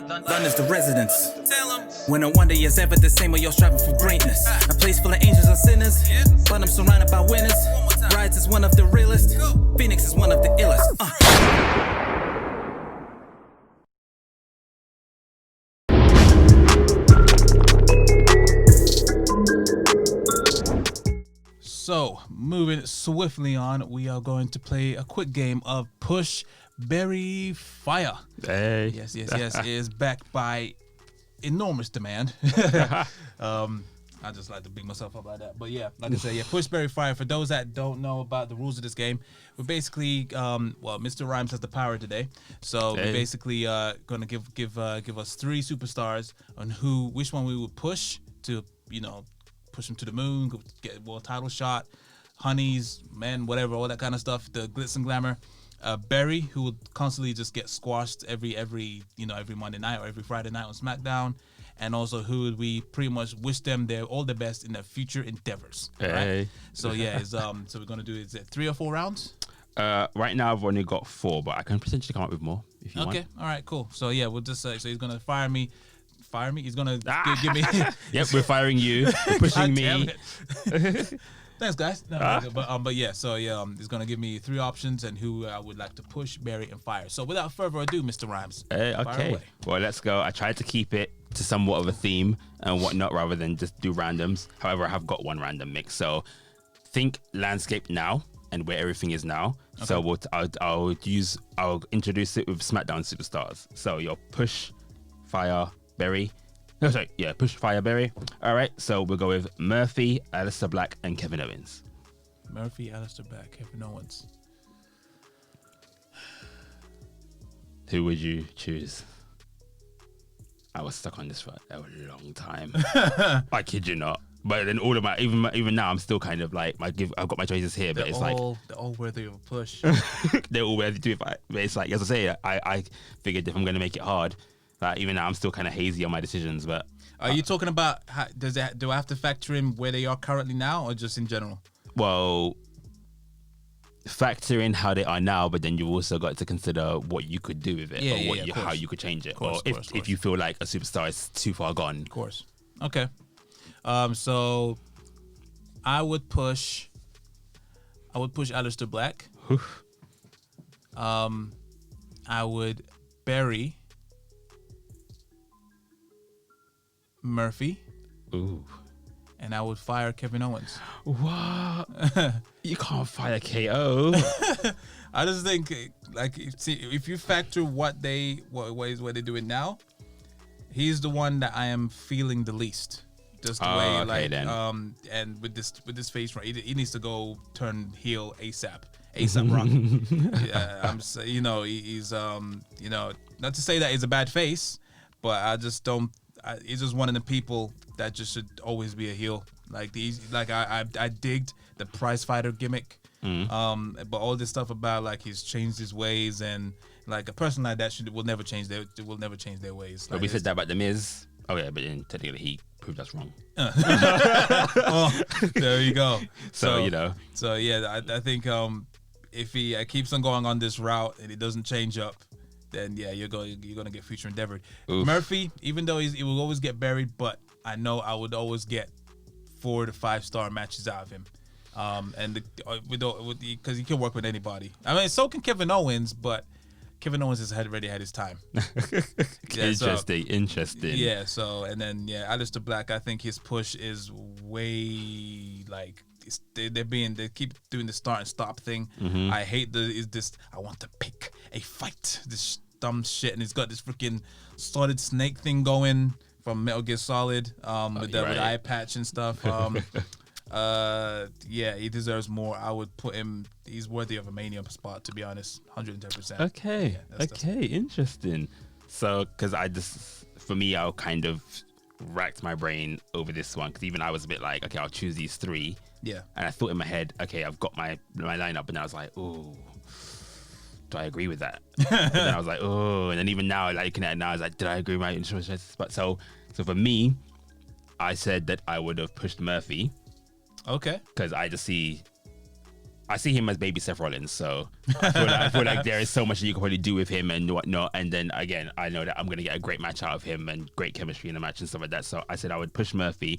London's the residence. When no wonder is ever the same when you're striving for greatness. A place full of angels and sinners, but I'm surrounded by winners. Rides is one of the realest. Phoenix is one of the illest. So, moving swiftly on, we are going to play a quick game of Push Berry Fire. Hey. Yes. It is backed by enormous demand. I just like to big myself up like that. But yeah, like I said, Push Berry Fire. For those that don't know about the rules of this game, we're basically, Mr. Rhymes has the power today. So we're basically going to give us 3 superstars on which one we would push to, push them to the moon, get a world title shot, honeys, men, whatever, all that kind of stuff, the glitz and glamour. Barry, who will constantly just get squashed every Monday night or every Friday night on SmackDown, and also who would we pretty much wish them all the best in their future endeavors. Hey. Right? So yeah, so we're gonna do 3 or 4 rounds. Right now I've only got 4, but I can potentially come up with more if you want. Okay, all right, cool. So yeah, we'll just so he's gonna fire me. He's gonna give me. Yep, we're firing you. We're pushing me. Thanks, guys. But yeah, so yeah, he's gonna give me 3 options and who I would like to push, bury, and fire. So without further ado, Mr. Rhymes. Okay. Well, let's go. I tried to keep it to somewhat of a theme and whatnot rather than just do randoms. However, I have got one random mix. So think landscape now and where everything is now. Okay. So I'll introduce it with SmackDown superstars. So your push, fire, bury. No, sorry. Yeah, push, fire, bury. All right. So we'll go with Murphy, Aleister Black, and Kevin Owens. Murphy, Aleister Black, Kevin Owens. Who would you choose? I was stuck on this for a long time. I kid you not. But then all of my even now I'm still kind of like I've got my choices here, but they're all worthy of a push. They're all worthy to it. But it's like, as I say, I figured if I'm gonna make it hard. Even now, I'm still kind of hazy on my decisions. But are you talking about do I have to factor in where they are currently now, or just in general? Well, factor in how they are now, but then you also got to consider what you could do with it, how you could change it, or if you feel like a superstar is too far gone. Of course. Okay. So I would push Aleister Black. I would bury Murphy. Ooh. And I would fire Kevin Owens. What? You can't fire KO. I just think, if you factor what they're doing now, he's the one that I am feeling the least. Just the way, and with this face, right, he needs to go turn heel ASAP Rock. He's not to say that he's a bad face, but I just don't. He's just one of the people that just should always be a heel. I digged the prize fighter gimmick, but all this stuff about he's changed his ways, and a person like that will never change their ways. But we said that about the Miz. Oh yeah, but then technically he proved us wrong. Oh, there you go. So you know. So yeah, I think if he keeps on going on this route and he doesn't change up, then yeah, you're gonna get future endeavored. Oof. Murphy, even though he will always get buried, but I know I would always get 4 to 5 star matches out of him, because he can work with anybody. I mean, so can Kevin Owens, but Kevin Owens has already had his time. Interesting. Yeah. So and then Aleister Black, I think his push is way they keep doing the start and stop thing. Mm-hmm. I hate I want to pick a fight, this dumb shit, and he's got this freaking Solid Snake thing going from Metal Gear Solid with the eye patch and stuff. He deserves more. I would put him. He's worthy of a Mania spot, to be honest. 110%. Okay. Interesting. So, because for me, I'll kind of racked my brain over this one, because even I was a bit like, okay, I'll choose these 3. Yeah. And I thought in my head, okay, I've got my lineup, and I was like, oh, do I agree with that? And then I was like, oh, and then even now, looking at it now, I was like, did I agree with my insurance? But so for me, I said that I would have pushed Murphy. Okay. Because I just see I see him as baby Seth Rollins, so I feel like there is so much that you can probably do with him and whatnot. And then again, I know that I'm gonna get a great match out of him and great chemistry in the match and stuff like that. So I said I would push Murphy.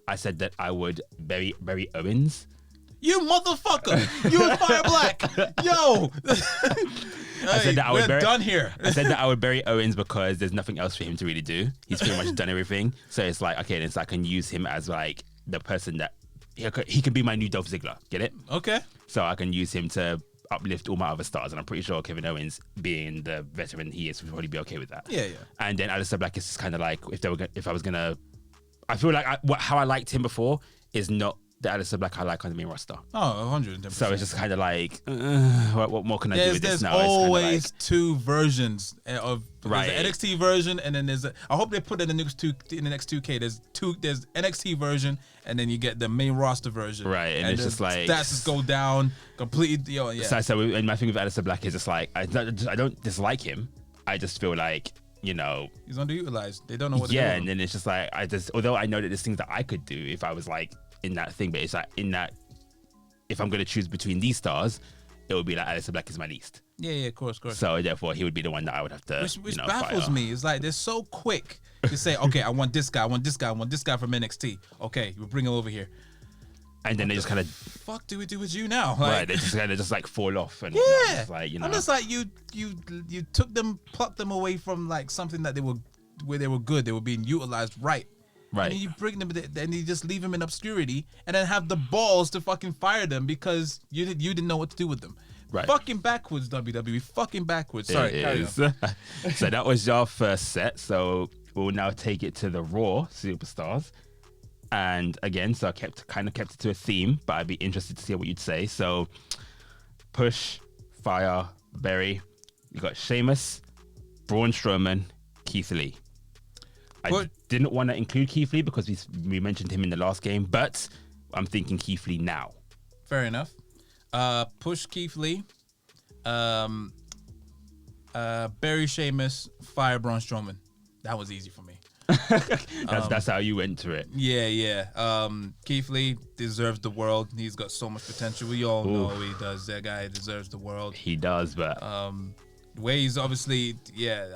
I said that I would bury Owens. You motherfucker! You and Fire Black, yo. I said that I would bury. Done here. I said that I would bury Owens because there's nothing else for him to really do. He's pretty much done everything. So it's like, okay, then so I can use him as like the person that he can be my new Dolph Ziggler. Get it? Okay. So I can use him to uplift all my other stars, and I'm pretty sure Kevin Owens, being the veteran he is, would probably be okay with that. Yeah. And then Aleister Black is just kind of like if I was gonna, I feel like how I liked him before is not the Aleister Black I like on the main roster. Oh, 110%. So it's just kind of like, what more can I do with this now? There's always two versions of Right. There's the NXT version, and then I hope they put it in the next 2K. There's NXT version, and then you get the main roster version. Right, and it's just like stats just go down completely. And my thing with Aleister Black is just like I don't dislike him. I just feel like, you know, he's underutilized. They don't know what to do. Yeah, and then it's just like although I know that there's things that I could do if I was like in that thing, but it's like in that if I'm gonna choose between these stars, it would be like Aleister Black is my least. Yeah, of course. So therefore, he would be the one that I would have to. Which baffles me. It's like they're so quick to say, okay, I want this guy, I want this guy, I want this guy from NXT. Okay, we'll bring him over here. And then they just kind of. Fuck, do we do with you now? Like, right, they just kind of just like fall off and yeah, like, you know. I'm just like you took them, plucked them away from like something that they were good. They were being utilized right. Right. And then you bring them, and you just leave them in obscurity, and then have the balls to fucking fire them because you didn't know what to do with them. Right. Fucking backwards, WWE. Fucking backwards. Sorry, carry on. So that was your first set. So we'll now take it to the Raw Superstars. And again, so I kept it to a theme, but I'd be interested to see what you'd say. So push, fire, bury. You got Sheamus, Braun Strowman, Keith Lee. I didn't want to include Keith Lee because we mentioned him in the last game, but I'm thinking Keith Lee now. Fair enough. Push Keith Lee. Bury Sheamus, fire Braun Strowman. That was easy for me. That's how you went to it. Yeah. Keith Lee deserves the world. He's got so much potential. We all know he does. That guy deserves the world. He does, but the way he's obviously,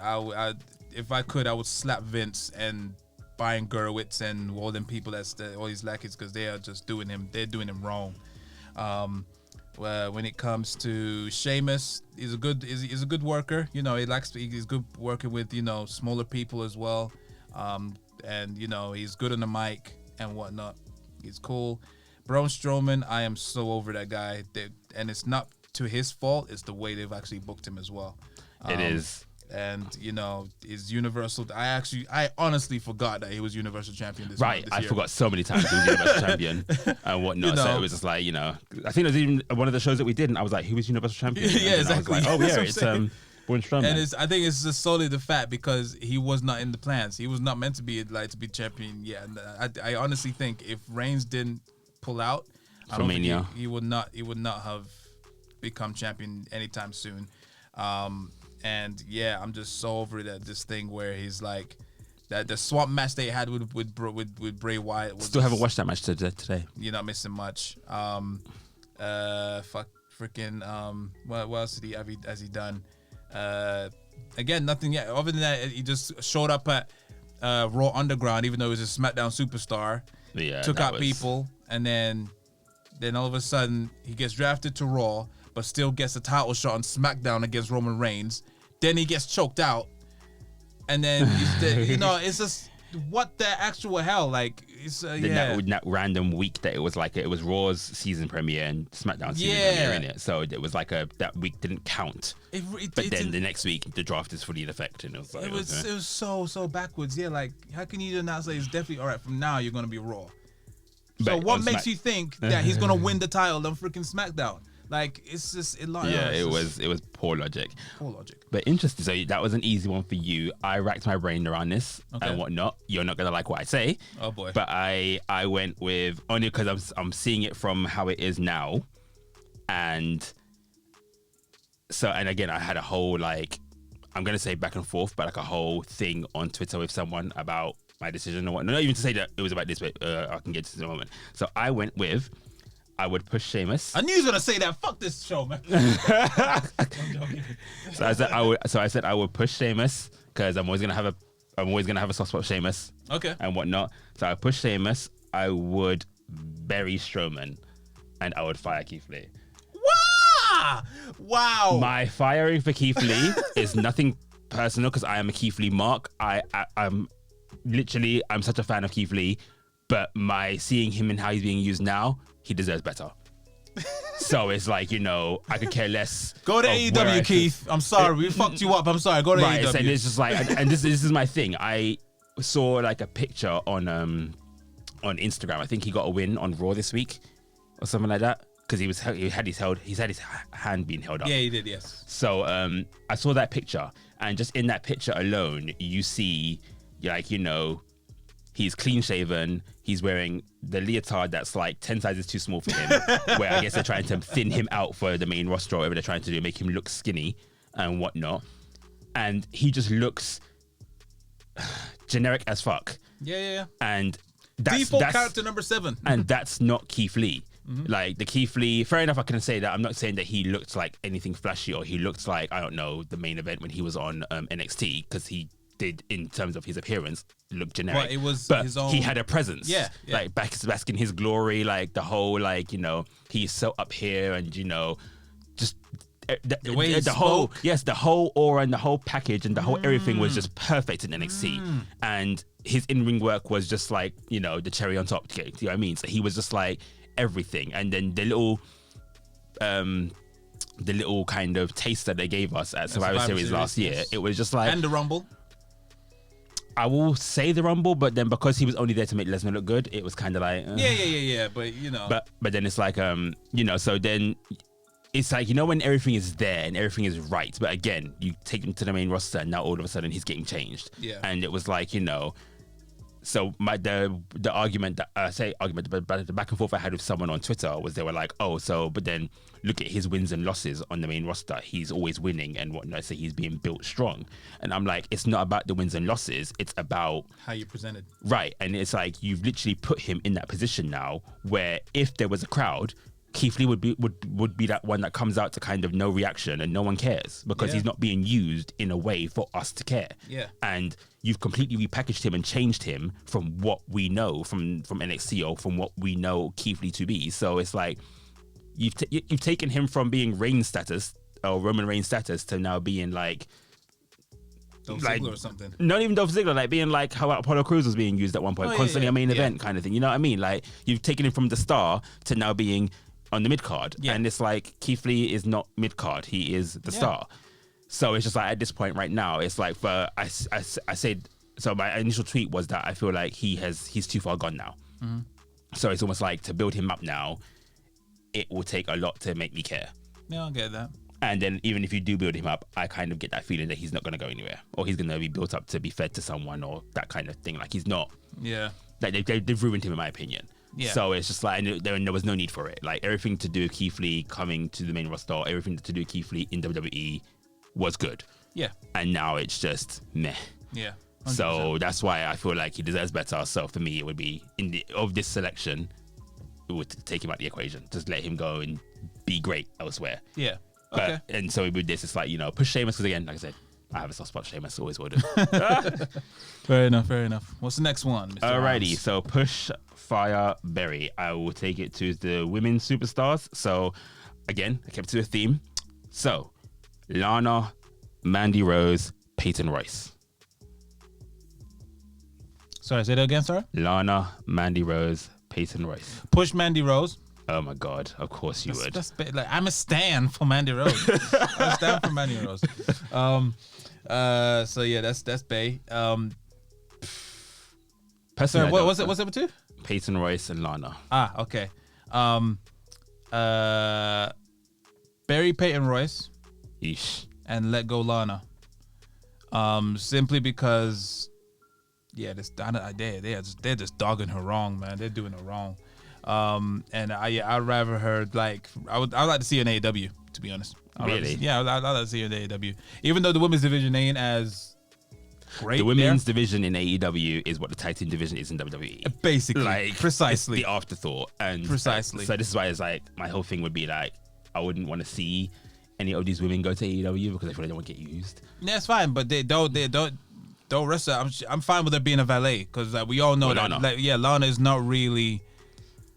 I if I could, I would slap Vince and Brian Gurewitz and all them people all these lackeys because they are just doing him. They're doing him wrong. When it comes to Sheamus, he's a good worker. You know, he's good working with, you know, smaller people as well. And you know, he's good on the mic and whatnot. He's cool. Braun Strowman, I am so over that guy. And it's not to his fault. It's the way they've actually booked him as well. It is. And you know, is Universal. I honestly forgot that he was Universal Champion this year. I forgot so many times he was Universal Champion and whatnot. You know, so it was just like, you know, I think it was even one of the shows that we did, and I was like, he was Universal Champion. Yeah, exactly. I was like, oh yeah, it's Braun Strowman. And I think it's just solely the fact because he was not in the plans. He was not meant to be champion. Yeah, and I honestly think if Reigns didn't pull out, I don't think he would not have become champion anytime soon. And yeah, I'm just so over that this thing where he's like that the swamp match they had with Bray Wyatt. Still haven't watched that match today. You're not missing much. What else has he done? Again, nothing yet. Other than that, he just showed up at Raw Underground, even though he was a SmackDown superstar. Yeah, took out people, and then all of a sudden he gets drafted to Raw, but still gets a title shot on SmackDown against Roman Reigns. Then he gets choked out, and then you know, it's just what the actual hell, like it's that random week that it was like it was Raw's season premiere and SmackDown season premiere in it, so it was like that week didn't count. But then the next week the draft is fully in effect, and it was like, it was so backwards. Yeah, like how can you not say it's definitely all right from now you're gonna be Raw? So what makes you think that he's gonna win the title on freaking SmackDown? Like it's just it was poor logic. But interesting. So that was an easy one for you. I racked my brain around this and whatnot. You're not gonna like what I say. Oh boy. But I went with only because I'm seeing it from how it is now, and so and again I had a whole like I'm gonna say back and forth, but like a whole thing on Twitter with someone about my decision or what. Not even to say that it was about this, but I can get to it in a moment. So I went with I would push Sheamus. I knew he was gonna say that. Fuck this show, man. I'm joking. So I said I would push Sheamus because I'm always gonna have a soft spot for Sheamus. Okay. And whatnot. So I push Sheamus. I would bury Strowman, and I would fire Keith Lee. Wow. My firing for Keith Lee is nothing personal because I am a Keith Lee mark. I'm such a fan of Keith Lee, but my seeing him and how he's being used now, he deserves better. So it's like, I could care less. Go to AEW, Keith. I'm sorry, we fucked you up. I'm sorry. Go to AEW. Right, and it's just like, and this is my thing. I saw like a picture on Instagram. I think he got a win on Raw this week or something like that. Because he had his hand being held up. Yeah, he did, yes. So I saw that picture, and just in that picture alone, you see, like, he's clean shaven. He's wearing the leotard that's like 10 sizes too small for him. Where I guess they're trying to thin him out for the main roster, or whatever they're trying to do, make him look skinny and whatnot. And he just looks generic as fuck. Yeah. And that's character number 7. And that's not Keith Lee. Mm-hmm. Like the Keith Lee, fair enough, I can say that. I'm not saying that he looked like anything flashy or he looked like, I don't know, the main event when he was on NXT, because he did, in terms of his appearance, look generic. But it was his own... he had a presence. Yeah. Like bask in his glory, like the whole, like, he's so up here and, just the way he the whole the whole aura and the whole package and the whole everything was just perfect in NXT. And his in-ring work was just like, the cherry on top. Do you know what I mean? So he was just like everything. And then the little kind of taste that they gave us at Survivor Series last year, it was just like, and the Rumble. I will say the Rumble, but then because he was only there to make Lesnar look good, it was kind of like yeah. But then it's like so then it's like, when everything is there and everything is right, but again, you take him to the main roster and now all of a sudden he's getting changed. Yeah. And it was like, so the argument that but the back and forth I had with someone on Twitter was they were like, but then look at his wins and losses on the main roster. He's always winning and whatnot. So he's being built strong. And I'm like, it's not about the wins and losses. It's about how you presented. Right. And it's like, you've literally put him in that position now where if there was a crowd, Keith Lee would be that one that comes out to kind of no reaction and no one cares because he's not being used in a way for us to care. Yeah. And you've completely repackaged him and changed him from what we know from NXT or from what we know Keith Lee to be. So it's like you've taken him from being Roman Reigns status to now being like Dolph Ziggler or something. Not even Dolph Ziggler, like being like how Apollo Crews was being used at one point, constantly a main event kind of thing. You know what I mean? Like you've taken him from the star to now being on the mid card, and it's like Keith Lee is not mid card; he is the star. So it's just like at this point right now, it's like I said. So my initial tweet was that I feel like he's too far gone now. Mm-hmm. So it's almost like to build him up now, it will take a lot to make me care. Yeah, I get that. And then even if you do build him up, I kind of get that feeling that he's not going to go anywhere, or he's going to be built up to be fed to someone, or that kind of thing. Like he's not. Yeah. Like they've ruined him in my opinion. Yeah. So it's just like there was no need for it. Like everything to do with Keith Lee coming to the main roster, everything to do with Keith Lee in WWE was good. Yeah. And now it's just meh. Yeah. 100%. So that's why I feel like he deserves better. So for me, it would be of this selection, it would take him out the equation. Just let him go and be great elsewhere. Yeah. Okay. And so with this, it's like, push Sheamus because again, like I said, I have a soft spot. Sheamus always will do. Fair enough. What's the next one, Mr. Alrighty, Rams? so push, fire, bury. I will take it to the women's superstars. So again, I kept to a theme. So Lana, Mandy Rose, Peyton Royce. Sorry, say that again, sir. Lana, Mandy Rose, Peyton Royce. Push Mandy Rose. Oh my God! Of course you would. That's like I'm a stan for Mandy Rose. I'm a stan for Mandy Rose. So yeah, that's Bay. Personally, what's it with two? Peyton Royce and Lana. Okay. Bury Peyton Royce. Yeesh. And let go Lana. Simply because, they're just dogging her wrong, man. They're doing her wrong. And I'd rather her I'd like to see her in AEW, to be honest. Really? I'd like to see her in AEW. Even though the women's division ain't as great. The women's division in AEW is what the tag team division is in WWE. Basically, Like, precisely. it's the afterthought. And Precisely. so this is why it's like, my whole thing would be like, I wouldn't want to see any of these women go to AEW because I feel like they don't get used. Yeah, it's fine, but they don't wrestle. I'm fine with her being a valet because we all know that. Lana. Like, yeah, Lana is not really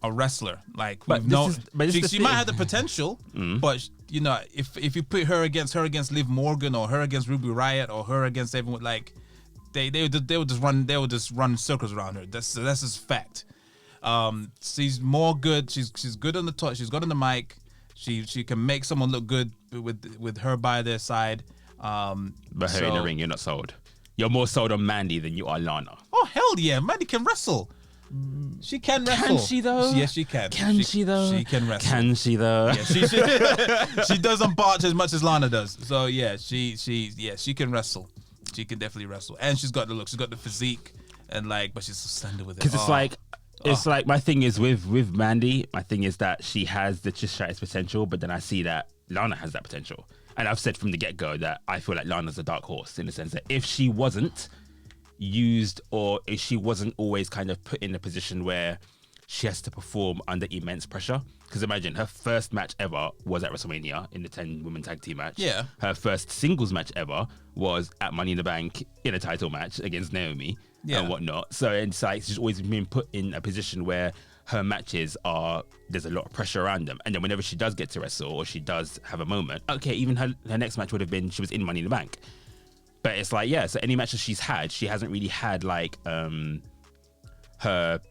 a wrestler. Like, But she might have the potential, but you know, if you put her against Liv Morgan or her against Ruby Riott or her against everyone, like they would just run circles around her. That's just fact. She's more good. She's good on the top. She's good on the mic. She can make someone look good with her by their side. But her in the ring, you're not sold. You're more sold on Mandy than you are Lana. Oh hell yeah, Mandy can wrestle. She can wrestle. Can she though? Yes, she can. Can she though? She can wrestle. Can she though? Yeah, she doesn't botch as much as Lana does. So yeah, she can wrestle. She can definitely wrestle, and she's got the look. She's got the physique, and like, but she's so slender with it. Because it's like my thing is with Mandy. My thing is that she has the Trish potential, but then I see that Lana has that potential, and I've said from the get go that I feel like Lana's a dark horse in the sense that if she wasn't used or if she wasn't always kind of put in a position where she has to perform under immense pressure. Because imagine her first match ever was at WrestleMania in the 10-woman tag team match. Yeah. Her first singles match ever was at Money in the Bank in a title match against Naomi and whatnot. So it's like she's always been put in a position where her matches there's a lot of pressure around them. And then whenever she does get to wrestle or she does have a moment, okay, even her next match would have been she was in Money in the Bank. But it's like, yeah, so any matches she's had, she hasn't really had like her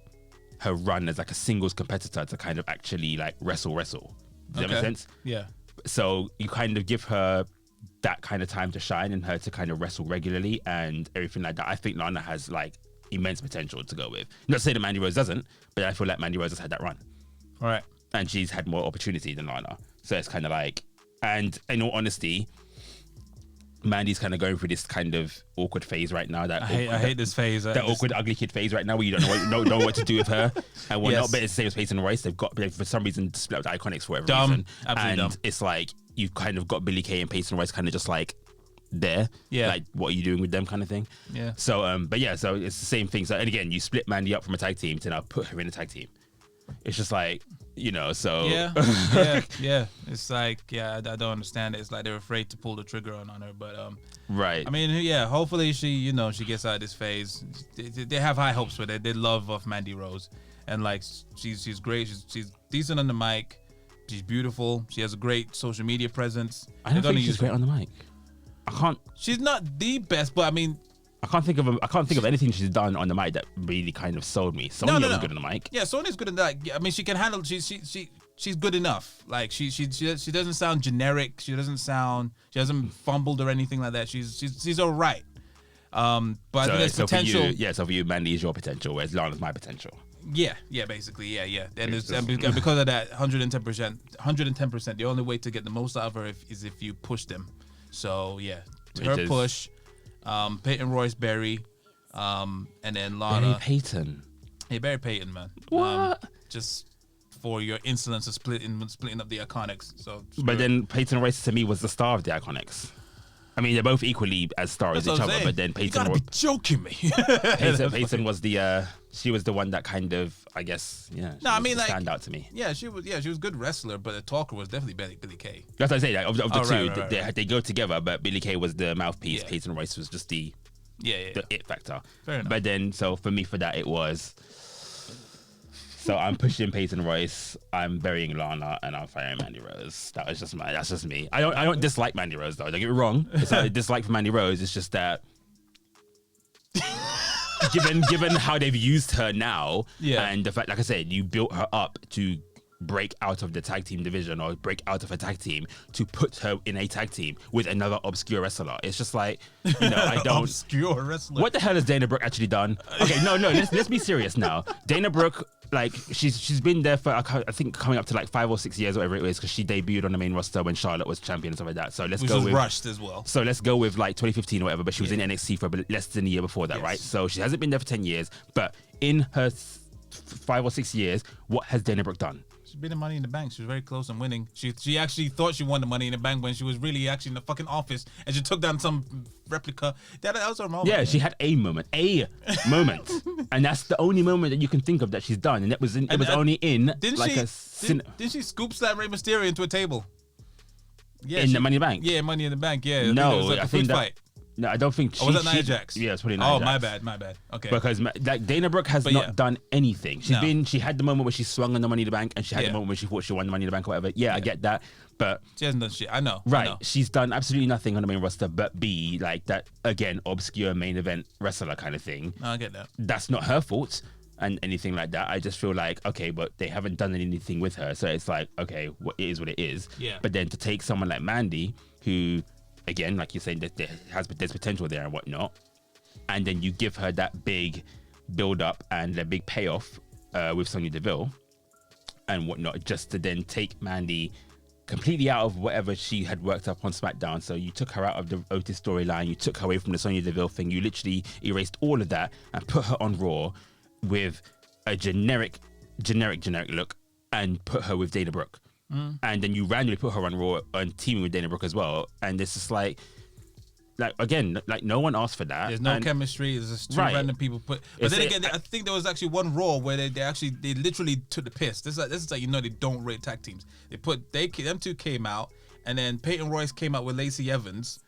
run as like a singles competitor to kind of actually like wrestle. Does that make sense? Yeah. So you kind of give her that kind of time to shine and her to kind of wrestle regularly and everything like that. I think Lana has like immense potential to go with. Not to say that Mandy Rose doesn't, but I feel like Mandy Rose has had that run. All right. And she's had more opportunity than Lana. So it's kind of like, and in all honesty, Mandy's kind of going through this kind of awkward phase right now. I hate this phase. That awkward, ugly kid phase right now where you don't know what to do with her and whatnot. Yes. But it's the same as Peyton Royce. They've for some reason split up the Iconics for whatever Dumb. reason. Absolutely and dumb. it's like you've kind of got Billie Kay and Peyton Royce kind of just like there. Yeah. Like what are you doing with them kind of thing. Yeah. So but yeah, so it's the same thing. So and again, you split Mandy up from a tag team to now put her in a tag team. It's just like, you know, so yeah. It's like, I don't understand it. It's like they're afraid to pull the trigger on her, but right. I mean, yeah, hopefully she gets out of this phase. They have high hopes for it. They love of Mandy Rose, and like she's great. She's decent on the mic. She's beautiful. She has a great social media presence. I don't think she's great on the mic. She's not the best, but I mean, I can't think of anything she's done on the mic that really kind of sold me. Sonya was good on the mic. Yeah, Sonya's good at that. I mean, she can handle. She's good enough. Like she doesn't sound generic. She hasn't fumbled or anything like that. She's all right. But I think there's potential. So for you, Mandy is your potential, whereas Lana's my potential. Yeah, basically, yeah. And because of that, 110%. The only way to get the most out of her is if you push them. So yeah, her push. Peyton Royce, Barry, and then Lana. Barry Peyton. Hey, Barry Peyton, man. What? Just for your insolence of splitting up the Iconics. So, but then Peyton Royce to me was the star of the Iconics. I mean, they're both equally as stars as each other, but then Peyton. You gotta be joking me. Peyton was she was the one that kind of, I guess, stand out to me. Yeah, she was a good wrestler, but the talker was definitely Billie Kay. That's what I say. Like, of the two, right. they go together, but Billie Kay was the mouthpiece. Yeah. Peyton Royce was just the it factor. Fair enough. But then, so for me, for that, it was. So I'm pushing Peyton Royce, I'm burying Lana, and I'm firing Mandy Rose. That's just me. I don't dislike Mandy Rose though. Don't get me wrong. It's not a dislike for Mandy Rose. It's just that given how they've used her now, and the fact, like I said, you built her up to break out of the tag team division or break out of a tag team to put her in a tag team with another obscure wrestler. It's just like, I don't. Obscure wrestler. What the hell has Dana Brooke actually done? Okay, no, let's be serious now. Dana Brooke, like, she's been there for, I think, coming up to like 5 or 6 years, whatever it is, because she debuted on the main roster when Charlotte was champion and stuff like that. So Which was rushed as well. So let's go with like 2015 or whatever, but she was in NXT for less than a year before that, right? So she hasn't been there for 10 years, but in her 5 or 6 years, what has Dana Brooke done? She's been in Money in the Bank. She was very close and winning. She actually thought she won the Money in the Bank when she was really actually in the fucking office and she took down some replica. That was her moment. Yeah, she had a moment, and that's the only moment that you can think of that she's done, and it was only in didn't she scoop slam Rey Mysterio into a table? Yeah, in the Money in the Bank. Yeah, Money in the Bank. Yeah, No, I think fight. No, I don't think she. Or was that Nia Jax? Yeah, it's probably Nia Jax. Oh, my bad. Okay. Because like Dana Brooke has not done anything. She had the moment where she swung on the Money in the Bank, and she had the moment where she thought she won the Money in the Bank or whatever. Yeah, I get that, but she hasn't done shit. I know. Right, I know. she's done absolutely nothing on the main roster, but be like that again, obscure main event wrestler kind of thing. No, I get that. That's not her fault and anything like that. I just feel like okay, but they haven't done anything with her, so it's like okay, it is what it is. Yeah. But then to take someone like Mandy, who again, like you're saying, that there's potential there and whatnot, and then you give her that big build up and the big payoff with Sonya Deville and whatnot, just to then take Mandy completely out of whatever she had worked up on SmackDown. So you took her out of the Otis storyline, you took her away from the Sonya Deville thing, you literally erased all of that and put her on Raw with a generic look and put her with Dana Brooke. And then you randomly put her on Raw and teaming with Dana Brooke as well. And it's just like again, like no one asked for that. There's no chemistry. There's just two random people put. But then again, I think there was actually one Raw where they literally took the piss. This is like they don't rate tag teams. Them two came out, and then Peyton Royce came out with Lacey Evans.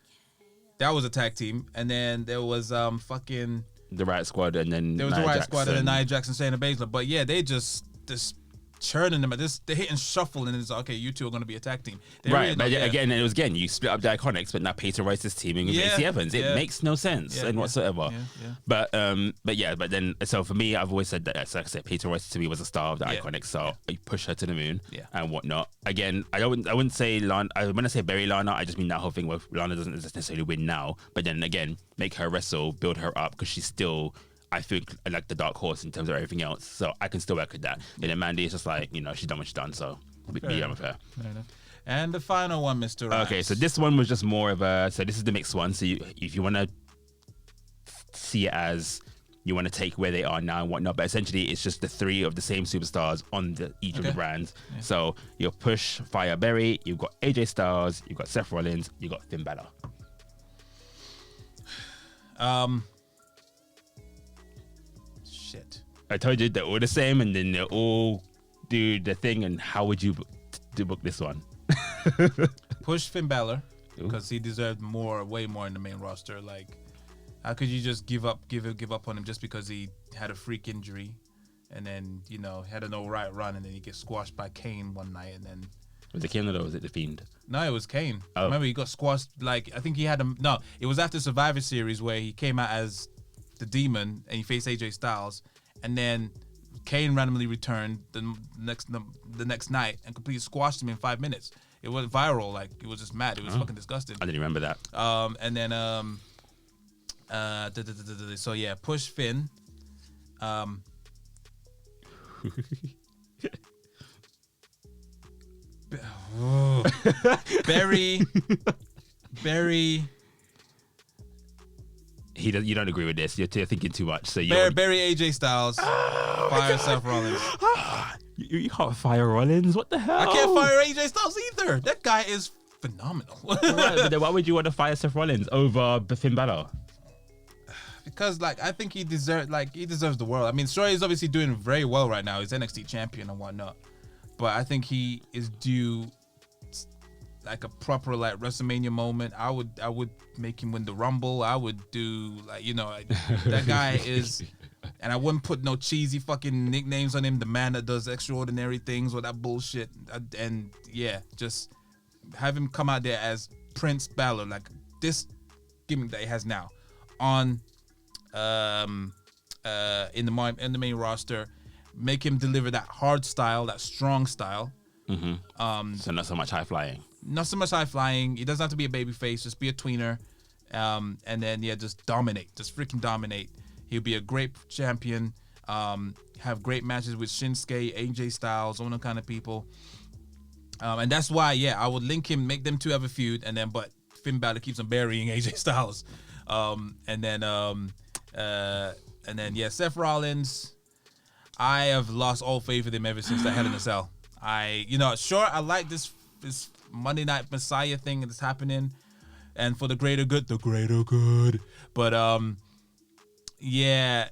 That was a tag team, and then there was fucking the Riot Squad, and then there was the Riot Squad, and then Nia Jax and Shayna Baszler. But yeah, they just churning them at this, they hit and shuffle, and it's like, okay, you two are going to be a tag team. Right, but again, you split up the Iconics, but now Peyton Royce is teaming with Lacey Evans. It makes no sense whatsoever. But then, so for me, I've always said that, like I said, Peyton Royce to me was a star of the Iconics, so you push her to the moon and whatnot. Again, I wouldn't say Lana. When I say bury Lana, I just mean that whole thing where Lana doesn't necessarily win now, but then again, make her wrestle, build her up, because she's still, I think, like the dark horse in terms of everything else. So I can still work with that. And then Mandy is just like, she's done what she's done. So be done with her. Fair enough. And the final one, Mr. Rhymes. Okay, so this one was just more of a, so this is the mixed one. So if you want to see it as, you want to take where they are now and whatnot, but essentially it's just the three of the same superstars on each of the brands. Yeah. So your Push, Fire, Berry, you've got AJ Styles, you've got Seth Rollins, you've got Finn Balor. Shit. I told you they're all the same, and then they all do the thing. And how would you book this one? Push Finn Balor, because he deserved way more in the main roster. Like, how could you just give up on him just because he had a freak injury, and then had an alright run, and then he gets squashed by Kane one night, and then. Was it Kane or was it The Fiend? No, it was Kane. Oh. Remember, he got squashed. Like, I think he had no. It was after Survivor Series where he came out as the Demon and he faced AJ Styles, and then Kane randomly returned the next night and completely squashed him in 5 minutes. It went viral. Like, it was just mad. It was fucking disgusting. I didn't remember that. And then so yeah, Push Finn. Barry. You don't agree with this. You're thinking too much. So Barry AJ Styles. Fire Seth Rollins. You can't fire Rollins. What the hell? I can't fire AJ Styles either. That guy is phenomenal. Right, but then why would you want to fire Seth Rollins over Finn Balor? Because I think he deserves the world. I mean, Stroy is obviously doing very well right now. He's NXT champion and whatnot. But I think he is due like a proper WrestleMania moment. I would make him win the Rumble. I would do that guy is, and I wouldn't put no cheesy fucking nicknames on him. The man that does extraordinary things or that bullshit. And yeah, just have him come out there as Prince Balor, like this gimmick that he has now on in the main roster. Make him deliver that hard style, that strong style. Mm-hmm. So not so much high flying. Not so much high flying. He doesn't have to be a baby face. Just be a tweener. And then, just dominate. Just freaking dominate. He'll be a great champion. Have great matches with Shinsuke, AJ Styles, all them kind of people. And that's why, I would link him, make them two have a feud. And then, but Finn Balor keeps on burying AJ Styles. And then, Seth Rollins. I have lost all faith in him ever since the Hell in a Cell. Sure, I like this Monday Night Messiah thing that's happening, and for the greater good. But yeah,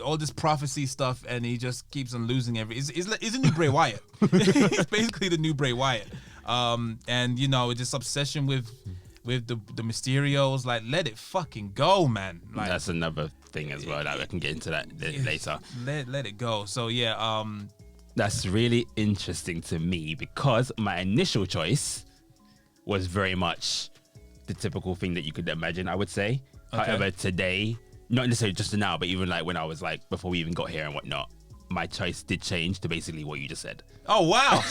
all this prophecy stuff, and he just keeps on losing He's the new Bray Wyatt. He's basically the new Bray Wyatt. And this obsession with the Mysterios, like, let it fucking go, man. Like, that's another thing as well. Like, we can get into that later. Let it go. So yeah, that's really interesting to me because my initial choice was very much the typical thing that you could imagine, I would say. Okay. However, today, not necessarily just now, but even like when I was like, before we even got here and whatnot, my choice did change to basically what you just said. Oh, wow.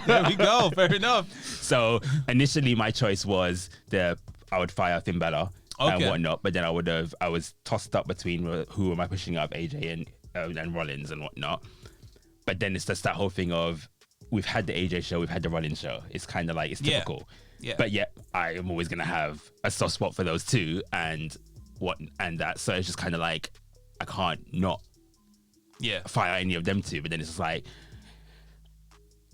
There we go. Fair enough. So initially my choice was I would fire Finn Balor and whatnot, but then I was tossed up between who am I pushing up, AJ and Rollins and whatnot. But then it's just that whole thing of we've had the AJ show, we've had the Rollins show. It's kind of like, it's typical. Yeah. But yet I am always going to have a soft spot for those two and that. So it's just kind of like, I can't not fire any of them two. But then it's just like,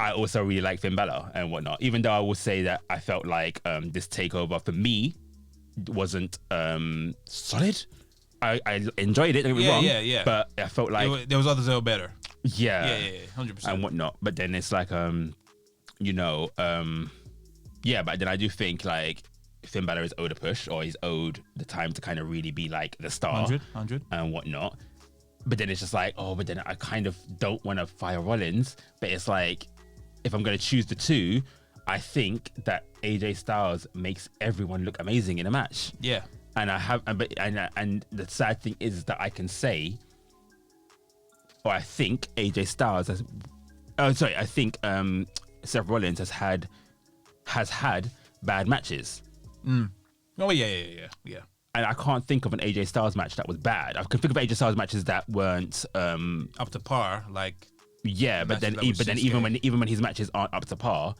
I also really like Finn Balor and whatnot. Even though I will say that I felt like this takeover for me wasn't solid. I enjoyed it, don't get me wrong. Yeah. But I felt like there was others that were better. Yeah, 100%. and whatnot. But then it's like, but then I do think like Finn Balor is owed a push, or he's owed the time to kind of really be like the star 100 and whatnot. But then it's just like, but then I kind of don't want to fire Rollins. But it's like, if I'm going to choose the two, I think that AJ Styles makes everyone look amazing in a match. Yeah. And and the sad thing is that I can say, or I think AJ Styles I think Seth Rollins has had bad matches. Oh yeah. And I can't think of an AJ Styles match that was bad. I can think of AJ Styles matches that weren't up to par. Like, but then even when his matches aren't up to par,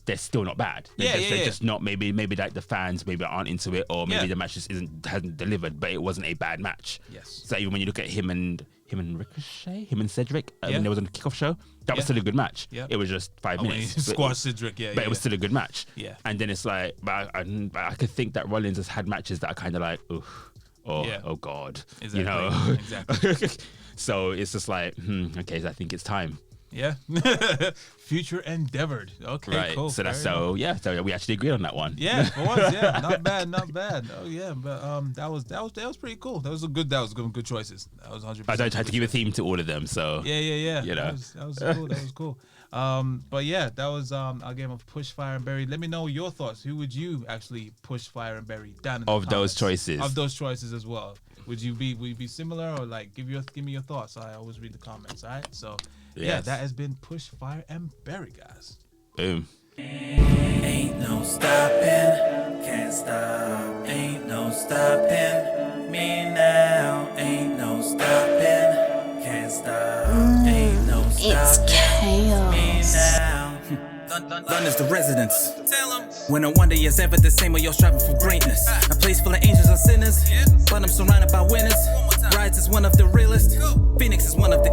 they're still not bad. They're just not maybe like the fans maybe aren't into it, or maybe the match just hasn't delivered. But it wasn't a bad match. Yes. So even when you look at him and Ricochet, him and Cedric, when there was on the kickoff show, that was still a good match. Yeah. It was just 5 minutes. Squash Cedric, but it was still a good match. Yeah. And then it's like, but I could think that Rollins has had matches that are kind of like, oh God, exactly. Exactly. So it's just like, okay, so I think it's time. Yeah. Future endeavored. Okay, right. cool. So so we actually agreed on that one. Yeah, for once, yeah. Not bad. Oh yeah, but that was pretty cool. That was good choices. That was 100%. I tried to give a theme to all of them, so yeah. You know. That was cool. But yeah, that was our game of push, fire, and bury. Let me know your thoughts. Who would you actually push, fire, and bury down in the comments? those choices? Of those choices as well. Would you be similar, or like give me your thoughts? I always read the comments. All right, so yeah, that has been push, fire, and bury, guys. Boom. Ain't no stopping, can't stop. Ain't no stopping me now. Ain't no stopping, can't stop. Ain't no stopping It's chaos. me now. London's the residence. When no wonder is ever the same, or you're striving for greatness. A place full of angels and sinners, but I'm surrounded by winners. Rides is one of the realest. Phoenix is one of the